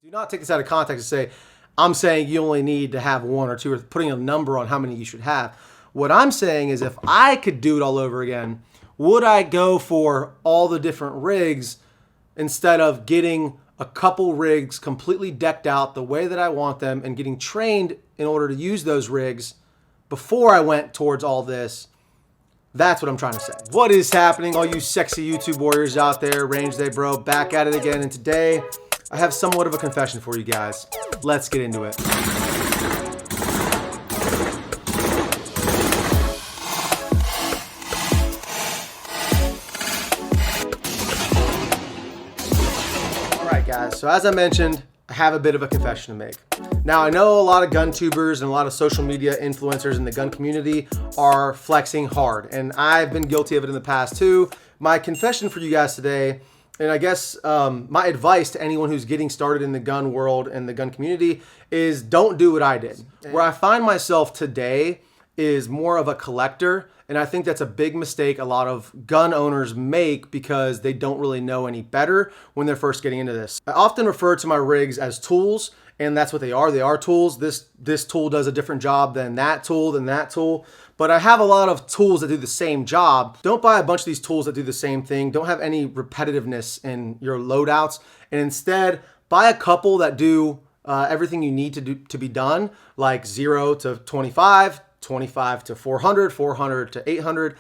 Do not take this out of context and say, I'm saying you only need to have one or two, or putting a number on how many you should have. What I'm saying is if I could do it all over again, would I go for all the different rigs instead of getting a couple rigs completely decked out the way that I want them and getting trained in order to use those rigs before I went towards all this? That's what I'm trying to say. What is happening, all you sexy YouTube warriors out there? Range Day Bro, back at it again. And today, I have somewhat of a confession for you guys. Let's get into it. All right, guys. So as I mentioned, I have a bit of a confession to make. Now, I know a lot of gun tubers and a lot of social media influencers in the gun community are flexing hard, and I've been guilty of it in the past too. My confession for you guys today, and I guess my advice to anyone who's getting started in the gun world and the gun community, is don't do what I did. Where I find myself today is more of a collector, and I think that's a big mistake a lot of gun owners make because they don't really know any better when they're first getting into this. I often refer to my rigs as tools, and that's what they are. They are tools. This tool does a different job than that tool. But I have a lot of tools that do the same job. Don't buy a bunch of these tools that do the same thing. Don't have any repetitiveness in your loadouts, and instead buy a couple that do everything you need to be done, like 0 to 25, 25 to 400, 400 to 800,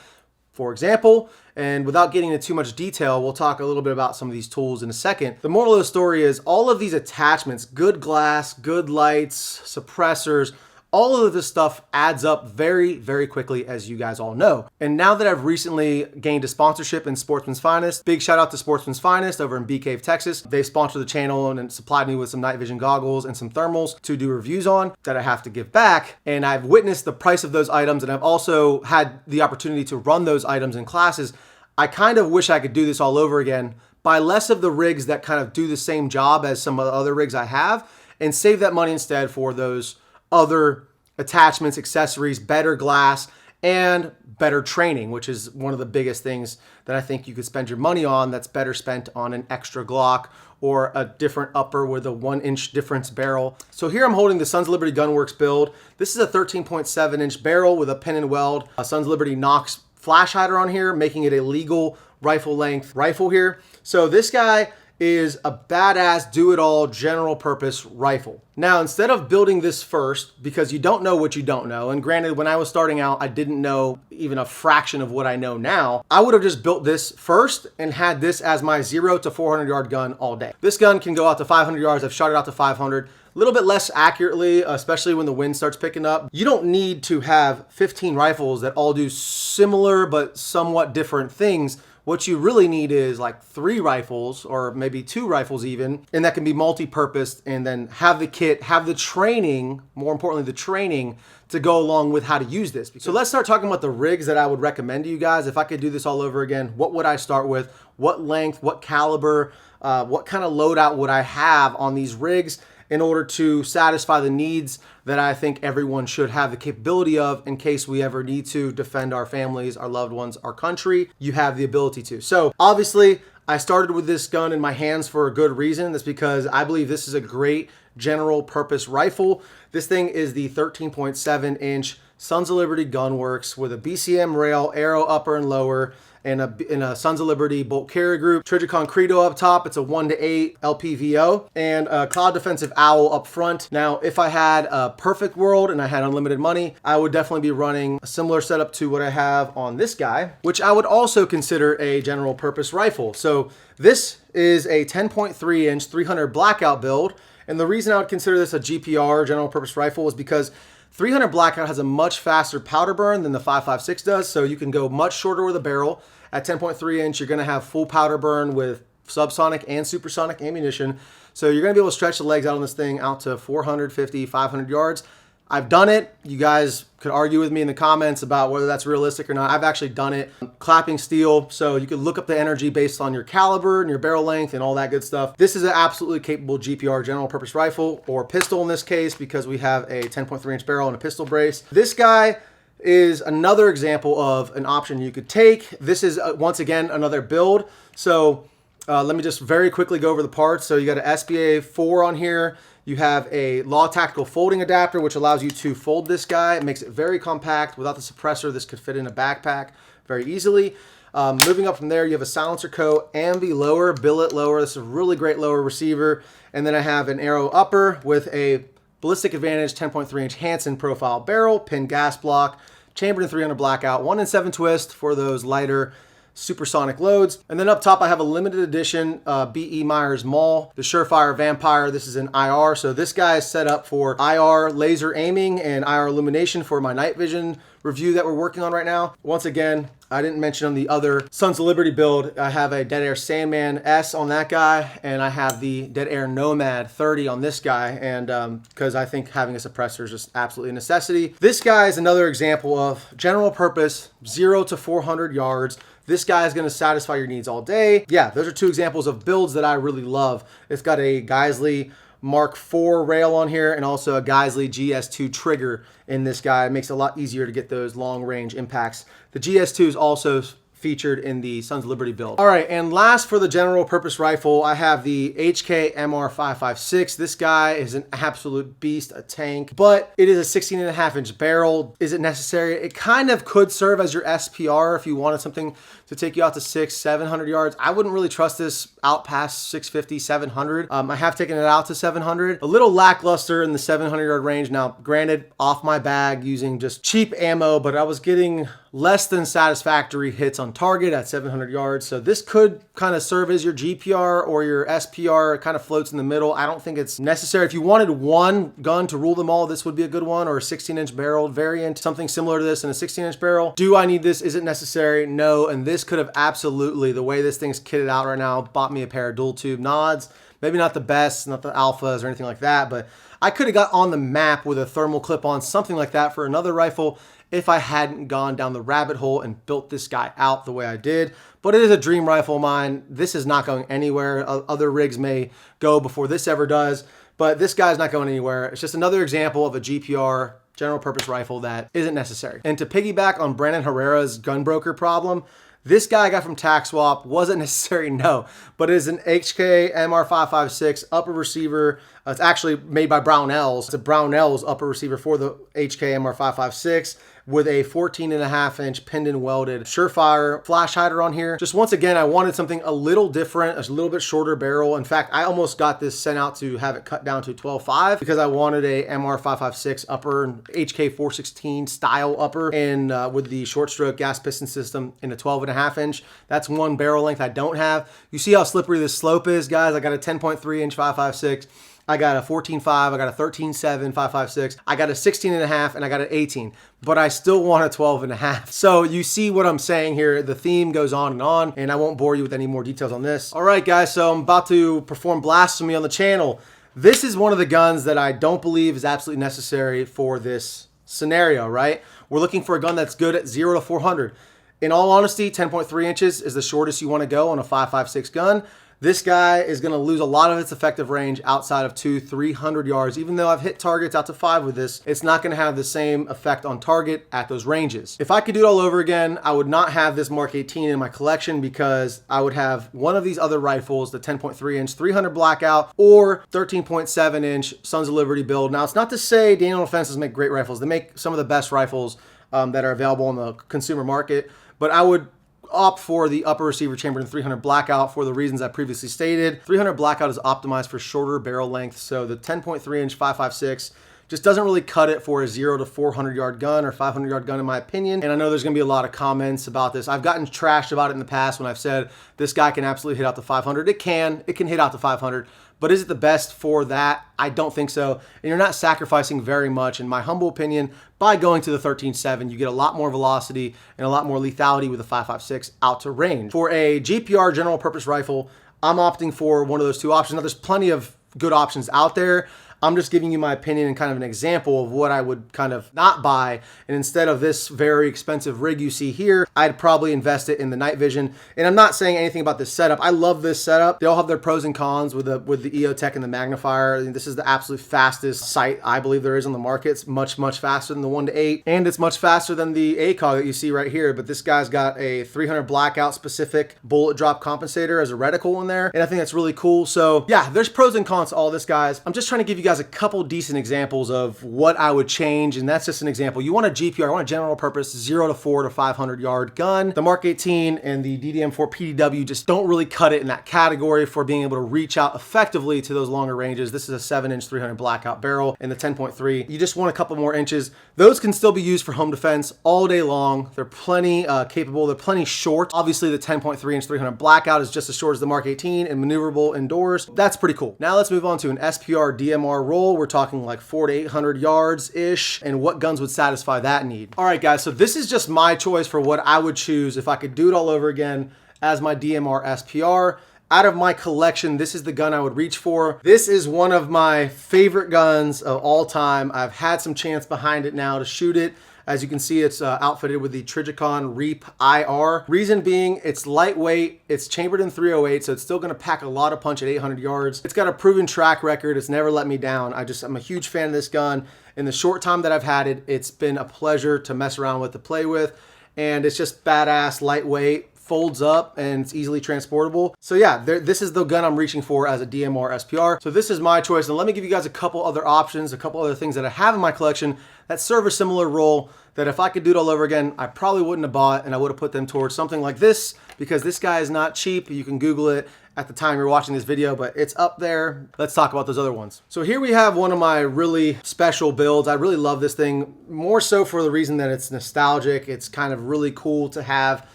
for example. And without getting into too much detail, we'll talk a little bit about some of these tools in a second. The moral of the story is all of these attachments, good glass, good lights, suppressors, all of this stuff adds up very, very quickly, as you guys all know. And now that I've recently gained a sponsorship in Sportsman's Finest, big shout out to Sportsman's Finest over in Bee Cave, Texas. They sponsored the channel and supplied me with some night vision goggles and some thermals to do reviews on that I have to give back. And I've witnessed the price of those items, and I've also had the opportunity to run those items in classes. I kind of wish I could do this all over again, buy less of the rigs that kind of do the same job as some of the other rigs I have, and save that money instead for those other attachments, accessories, better glass, and better training, which is one of the biggest things that I think you could spend your money on that's better spent on an extra Glock or a different upper with a 1-inch difference barrel. So here I'm holding the Sons of Liberty Gunworks build. This is a 13.7-inch barrel with a pin and weld, a Sons of Liberty Knox flash hider on here, making it a legal rifle length rifle here. So this guy is a badass do-it-all general purpose rifle. Now, instead of building this first, because you don't know what you don't know, and granted, when I was starting out, I didn't know even a fraction of what I know now, I would have just built this first and had this as my 0 to 400 yard gun all day. This gun can go out to 500 yards. I've shot it out to 500. A little bit less accurately, especially when the wind starts picking up. You don't need to have 15 rifles that all do similar but somewhat different things. What you really need is like 3 rifles or maybe 2 rifles even, and that can be multi-purposed, and then have the kit, have the training, more importantly, the training to go along with how to use this. So let's start talking about the rigs that I would recommend to you guys. If I could do this all over again, what would I start with? What length, what caliber, what kind of loadout would I have on these rigs in order to satisfy the needs that I think everyone should have the capability of in case we ever need to defend our families, our loved ones, our country. You have the ability to. So obviously, I started with this gun in my hands for a good reason. That's because I believe this is a great general purpose rifle. This thing is the 13.7-inch Sons of Liberty Gunworks with a BCM rail, arrow upper and lower, and a Sons of Liberty bolt carrier group, Trijicon Credo up top. It's a 1:8 LPVO, and a Cloud Defensive Owl up front. Now, if I had a perfect world and I had unlimited money, I would definitely be running a similar setup to what I have on this guy, which I would also consider a general purpose rifle. So this is a 10.3-inch 300 blackout build, and the reason I would consider this a GPR, general purpose rifle, is because 300 blackout has a much faster powder burn than the 5.56 does, so you can go much shorter with a barrel. At 10.3 inch, you're going to have full powder burn with subsonic and supersonic ammunition. So you're going to be able to stretch the legs out on this thing out to 450, 500 yards. I've done it. You guys could argue with me in the comments about whether that's realistic or not. I've actually done it. Clapping steel, so you can look up the energy based on your caliber and your barrel length and all that good stuff. This is an absolutely capable GPR, general purpose rifle, or pistol in this case, because we have a 10.3-inch barrel and a pistol brace. This guy is another example of an option you could take. This is once again another build. So Let me just very quickly go over the parts. So you got an SBA 4 on here. You have a Law Tactical folding adapter, which allows you to fold this guy. It makes it very compact. Without the suppressor, this could fit in a backpack very easily. Moving up from there, you have a silencer coat, ambi lower, billet lower. This is a really great lower receiver. And then I have an arrow upper with a Ballistic Advantage 10.3 inch Hansen profile barrel, pin gas block, chambered in 300 blackout, 1 in 7 twist for those lighter supersonic loads. And then up top, I have a limited edition B.E. Myers Maul, the Surefire Vampire. This is an IR. So this guy is set up for IR laser aiming and IR illumination for my night vision review that we're working on right now. Once again, I didn't mention on the other Sons of Liberty build, I have a Dead Air Sandman S on that guy, and I have the Dead Air Nomad 30 on this guy, and because I think having a suppressor is just absolutely a necessity. This guy is another example of general purpose, 0 to 400 yards. This guy is going to satisfy your needs all day. Yeah, those are two examples of builds that I really love. It's got a Geisley Mark IV rail on here and also a Geisley GS2 trigger in this guy. It makes it a lot easier to get those long range impacts. The GS2 is also featured in the Sons of Liberty build. All right, and last for the general purpose rifle, I have the HK MR556. This guy is an absolute beast, a tank, but it is a 16.5 inch barrel. Is it necessary? It kind of could serve as your SPR if you wanted something to take you out to 600-700 yards. I wouldn't really trust this out past 650, 700. I have taken it out to 700. A little lackluster in the 700 yard range. Now, granted, off my bag using just cheap ammo, but I was getting less than satisfactory hits on target at 700 yards. So this could kind of serve as your GPR or your SPR. It kind of floats in the middle. I don't think it's necessary. If you wanted one gun to rule them all, this would be a good one, or a 16 inch barrel variant, something similar to this in a 16 inch barrel. Do I need this? Is it necessary? No. And this could have absolutely, the way this thing's kitted out right now, bought me a pair of dual tube nods. Maybe not the best, not the alphas or anything like that, but I could have got on the map with a thermal clip on, something like that for another rifle if I hadn't gone down the rabbit hole and built this guy out the way I did. But it is a dream rifle of mine. This is not going anywhere. Other rigs may go before this ever does, but this guy's not going anywhere. It's just another example of a GPR general purpose rifle that isn't necessary. And to piggyback on Brandon Herrera's gun broker problem, this guy I got from Tax Swap wasn't necessary, no, but it is an HK MR556 upper receiver. It's actually made by Brownells. It's a Brownells upper receiver for the HK MR556 with a 14.5 inch pinned welded Surefire flash hider on here. Just once again, I wanted something a little different, a little bit shorter barrel. In fact, I almost got this sent out to have it cut down to 12.5 because I wanted a MR556 upper, HK 416 style upper, and with the short stroke gas piston system in a 12.5 inch. That's one barrel length I don't have. You see how slippery this slope is, guys? I got a 10.3 inch 5.56. I got a 14.5, I got a 13.7, 5.56, I got a 16.5, and I got an 18, but I still want a 12.5. So you see what I'm saying here. The theme goes on, and I won't bore you with any more details on this. All right, guys, so I'm about to perform blasphemy on the channel. This is one of the guns that I don't believe is absolutely necessary for this scenario, right? We're looking for a gun that's good at 0 to 400. In all honesty, 10.3 inches is the shortest you want to go on a 5.56 gun. This guy is going to lose a lot of its effective range outside of 200-300 yards. Even though I've hit targets out to 5 with this, it's not going to have the same effect on target at those ranges. If I could do it all over again, I would not have this Mark 18 in my collection because I would have one of these other rifles, the 10.3 inch 300 blackout or 13.7 inch Sons of Liberty build. Now, it's not to say Daniel Defenses make great rifles. They make some of the best rifles that are available on the consumer market, but I would opt for the upper receiver chamber in 300 blackout for the reasons I previously stated. 300 blackout is optimized for shorter barrel length, so the 10.3 inch 5.56 just doesn't really cut it for a 0 to 400 yard gun or 500 yard gun in my opinion. And I know there's gonna be a lot of comments about this. I've gotten trashed about it in the past when I've said this guy can absolutely hit out to 500. It can hit out to 500, but is it the best for that? I don't think so. And you're not sacrificing very much, in my humble opinion, by going to the 13.7. You get a lot more velocity and a lot more lethality with a 5.56 out to range. For a GPR general purpose rifle, I'm opting for one of those two options. Now, there's plenty of good options out there. I'm just giving you my opinion and kind of an example of what I would kind of not buy. And instead of this very expensive rig you see here, I'd probably invest it in the night vision. And I'm not saying anything about this setup. I love this setup. They all have their pros and cons with the EOTech and the magnifier. This is the absolute fastest sight I believe there is on the market. It's much, much faster than the 1:8, and it's much faster than the ACOG that you see right here. But this guy's got a 300 blackout specific bullet drop compensator as a reticle in there, and I think that's really cool. So yeah, there's pros and cons to all this, guys. I'm just trying to give you guys a couple decent examples of what I would change, and that's just an example. You want a GPR, you want a general purpose 0 to 4 to 500 yard gun. The Mark 18 and the DDM4 PDW just don't really cut it in that category for being able to reach out effectively to those longer ranges. This is a 7-inch 300 blackout barrel in the 10.3. You just want a couple more inches. Those can still be used for home defense all day long. They're plenty capable. They're plenty short. Obviously, the 10.3 inch 300 blackout is just as short as the Mark 18 and maneuverable indoors. That's pretty cool. Now let's move on to an SPR DMR roll. We're talking like 400 to 800 yards ish, and what guns would satisfy that need. All right, guys. So this is just my choice for what I would choose if I could do it all over again as my DMR SPR. Out of my collection, this is the gun I would reach for. This is one of my favorite guns of all time. I've had some chance behind it now to shoot it. As you can see, it's outfitted with the Trijicon Reap IR. Reason being, it's lightweight, it's chambered in 308, so it's still gonna pack a lot of punch at 800 yards. It's got a proven track record. It's never let me down. I'm a huge fan of this gun. In the short time that I've had it, it's been a pleasure to mess around with, to play with, and it's just badass, lightweight, folds up, and it's easily transportable. So yeah, this is the gun I'm reaching for as a DMR SPR. So this is my choice. And let me give you guys a couple other options, a couple other things that I have in my collection that serve a similar role that if I could do it all over again, I probably wouldn't have bought, and I would have put them towards something like this, because this guy is not cheap. You can Google it at the time you're watching this video, but it's up there. Let's talk about those other ones. So here we have one of my really special builds. I really love this thing, more so for the reason that it's nostalgic. It's kind of really cool to have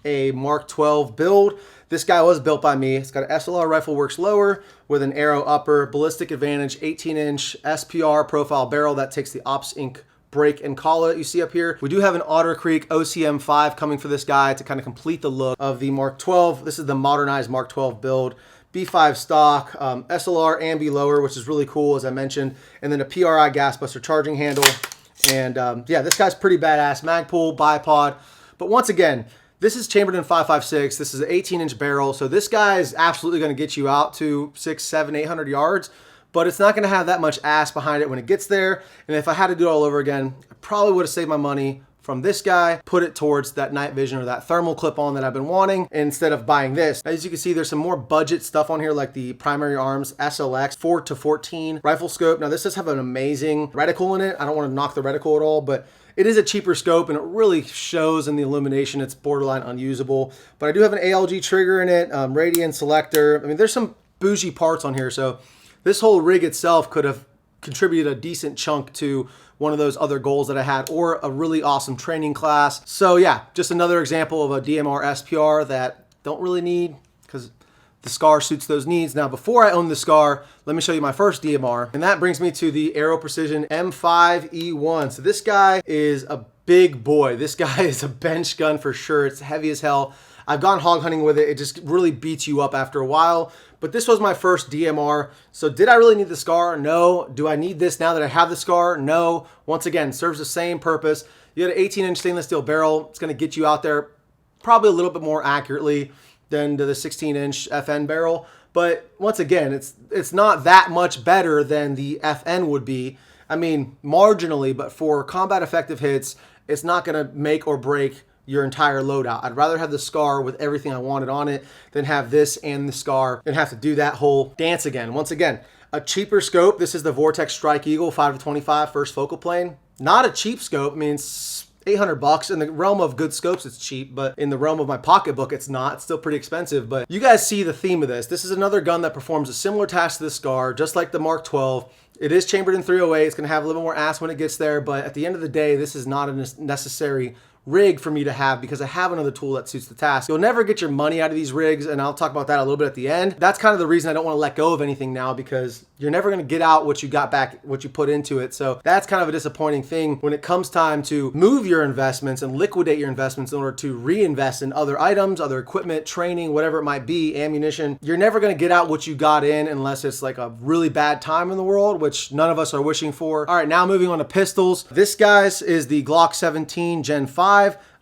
a Mark 12 build. This guy was built by me. It's got an SLR rifle works lower with an arrow upper, ballistic advantage, 18-inch SPR profile barrel that takes the Ops Inc. break and collar that you see up here. We do have an Otter Creek OCM 5 coming for this guy to kind of complete the look of the Mark 12. This is the modernized Mark 12 build. B5 stock, SLR and B lower, which is really cool, as I mentioned, and then a PRI gas buster charging handle. And yeah, this guy's pretty badass. Magpul, bipod. But once again, this is chambered in 5.56. This is an 18-inch barrel. So this guy is absolutely going to get you out to 600, 700, 800 yards, but it's not going to have that much ass behind it when it gets there. And if I had to do it all over again, I probably would have saved my money from this guy, put it towards that night vision or that thermal clip-on that I've been wanting instead of buying this. As you can see, there's some more budget stuff on here, like the Primary Arms SLX 4 to 14 rifle scope. Now this does have an amazing reticle in it. I don't want to knock the reticle at all, but it is a cheaper scope, and it really shows in the illumination. It's borderline unusable, but I do have an ALG trigger in it, radian selector. I mean, there's some bougie parts on here, so this whole rig itself could have contributed a decent chunk to one of those other goals that I had, or a really awesome training class. So yeah, just another example of a DMR SPR that don't really need, because the SCAR suits those needs. Now, before I owned the SCAR, let me show you my first DMR, and that brings me to the Aero Precision M5E1. So this guy is a big boy. This guy is a bench gun for sure. It's heavy as hell. I've gone hog hunting with it. It just really beats you up after a while. But this was my first DMR. So did I really need the SCAR? No. Do I need this now that I have the SCAR? No. Once again, serves the same purpose. You got an 18-inch stainless steel barrel. It's going to get you out there probably a little bit more accurately than to the 16-inch FN barrel. But once again, it's not that much better than the FN would be. I mean, marginally, but for combat effective hits, it's not going to make or break your entire loadout. I'd rather have the SCAR with everything I wanted on it than have this and the SCAR and have to do that whole dance again. Once again, a cheaper scope. This is the Vortex Strike Eagle 5-25 first focal plane. Not a cheap scope. I mean, it's $800. In the realm of good scopes, it's cheap, but in the realm of my pocketbook, it's not. It's still pretty expensive, but you guys see the theme of this. This is another gun that performs a similar task to the SCAR, just like the Mark 12. It is chambered in 308. It's going to have a little more ass when it gets there, but at the end of the day, this is not a necessary rig for me to have because I have another tool that suits the task. You'll never get your money out of these rigs, and I'll talk about that a little bit at the end. That's kind of the reason I don't want to let go of anything now, because you're never going to get out what you got back, what you put into it. So that's kind of a disappointing thing when it comes time to move your investments and liquidate your investments in order to reinvest in other items, other equipment, training, whatever it might be, ammunition. You're never going to get out what you got in unless it's like a really bad time in the world, which none of us are wishing for. All right, now moving on to pistols. This, guys, is the Glock 17 Gen 5.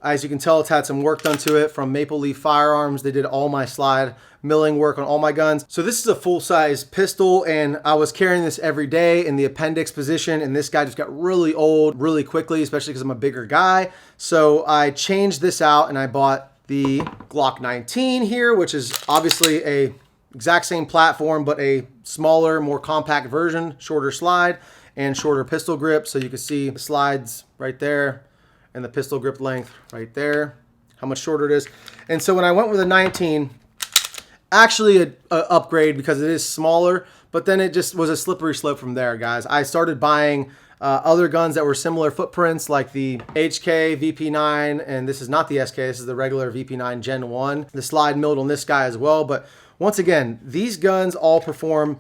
As you can tell, it's had some work done to it from Maple Leaf Firearms. They did all my slide milling work on all my guns. So this is a full-size pistol, and I was carrying this every day in the appendix position, and this guy just got really old really quickly, especially because I'm a bigger guy. So I changed this out, and I bought the Glock 19 here, which is obviously a exact same platform, but a smaller, more compact version, shorter slide and shorter pistol grip. So you can see the slides right there and the pistol grip length right there, how much shorter it is. And so when I went with a 19, actually a upgrade because it is smaller, but then it just was a slippery slope from there, guys. I started buying other guns that were similar footprints, like the HK VP9, and this is not the SK, this is the regular VP9 Gen 1. The slide milled on this guy as well, but once again, these guns all perform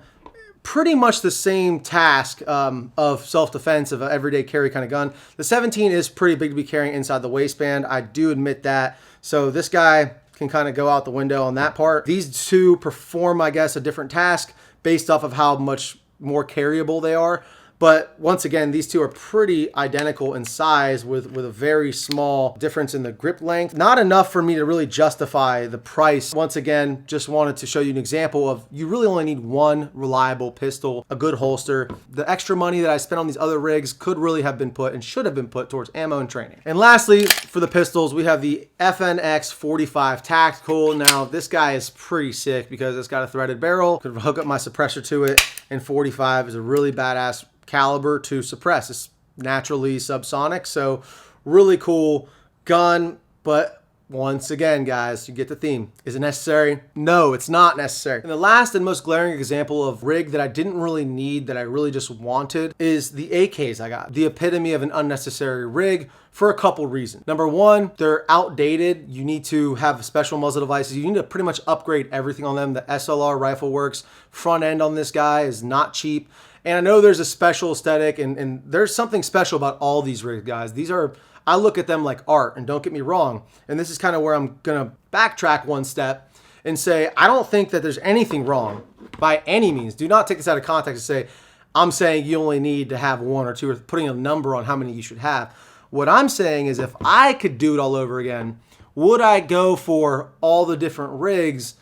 pretty much the same task of self-defense, of an everyday carry kind of gun. The 17 is pretty big to be carrying inside the waistband. I do admit that. So this guy can kind of go out the window on that part. These two perform, I guess, a different task based off of how much more carryable they are. But once again, these two are pretty identical in size with a very small difference in the grip length. Not enough for me to really justify the price. Once again, just wanted to show you an example of you really only need one reliable pistol, a good holster. The extra money that I spent on these other rigs could really have been put and should have been put towards ammo and training. And lastly, for the pistols, we have the FNX 45 Tactical. Now, this guy is pretty sick because it's got a threaded barrel. Could hook up my suppressor to it, and 45 is a really badass caliber to suppress. It's naturally subsonic, so really cool gun. But once again, guys, you get the theme. Is it necessary? No, it's not necessary. And the last and most glaring example of rig that I didn't really need, that I really just wanted, is the AKs I got. The epitome of an unnecessary rig for a couple reasons. Number one, they're outdated. You need to have special muzzle devices. You need to pretty much upgrade everything on them. The SLR rifle works. Front end on this guy is not cheap. And I know there's a special aesthetic, and there's something special about all these rigs, guys. These are, I look at them like art, and don't get me wrong. And this is kind of where I'm gonna backtrack one step and say, I don't think that there's anything wrong by any means. Do not take this out of context and say, I'm saying you only need to have one or two, or putting a number on how many you should have. What I'm saying is, if I could do it all over again, would I go for all the different rigs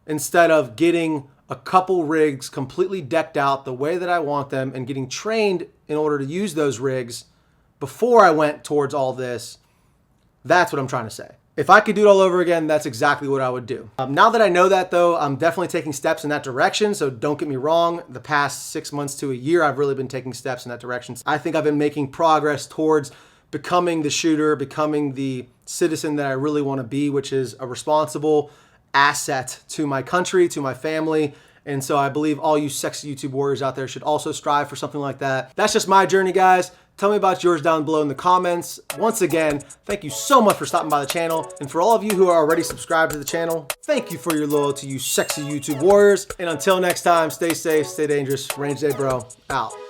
instead of getting a couple rigs completely decked out the way that I want them and getting trained in order to use those rigs before I went towards all this? That's what I'm trying to say. If I could do it all over again, that's exactly what I would do. Now that I know that, though, I'm definitely taking steps in that direction. So don't get me wrong. The past 6 months to a year, I've really been taking steps in that direction. I think I've been making progress towards becoming the shooter, becoming the citizen that I really want to be, which is a responsible asset to my country, to my family. And so I believe all you sexy YouTube warriors out there should also strive for something like that. That's just my journey, guys. Tell me about yours down below in the comments. Once again, thank you so much for stopping by the channel. And for all of you who are already subscribed to the channel, thank you for your loyalty, you sexy YouTube warriors. And until next time, stay safe, stay dangerous. Range Day Bro, out.